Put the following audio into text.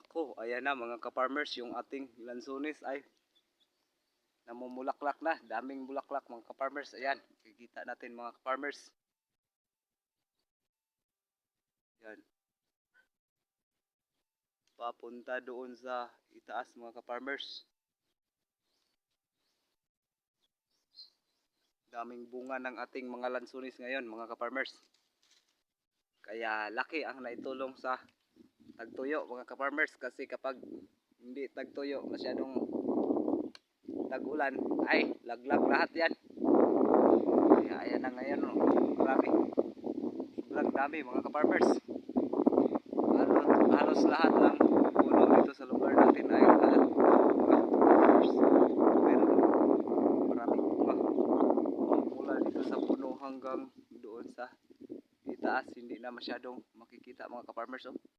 Nako, ayan na mga ka-farmers, yung ating lansones ay namumulaklak na. Daming bulaklak mga ka-farmers. Ayan, kikita natin mga ka-farmers. Yan, papunta doon sa itaas mga ka-farmers. Daming bunga ng ating mga lansones ngayon mga ka-farmers. Kaya laki ang naitulong sa tagtuyo mga ka-farmers, kasi kapag hindi tagtuyo, masyadong tag-ulan, ay laglag lahat yan. Kaya ayan na ngayon, oh. Marami, sobrang dami mga ka-farmers. Halos lahat ng puno dito sa lugar natin ay lahat mga ka-farmers. Meron maraming bunga mula dito sa puno hanggang doon sa itaas, hindi na masyadong makikita mga ka-farmers, oh.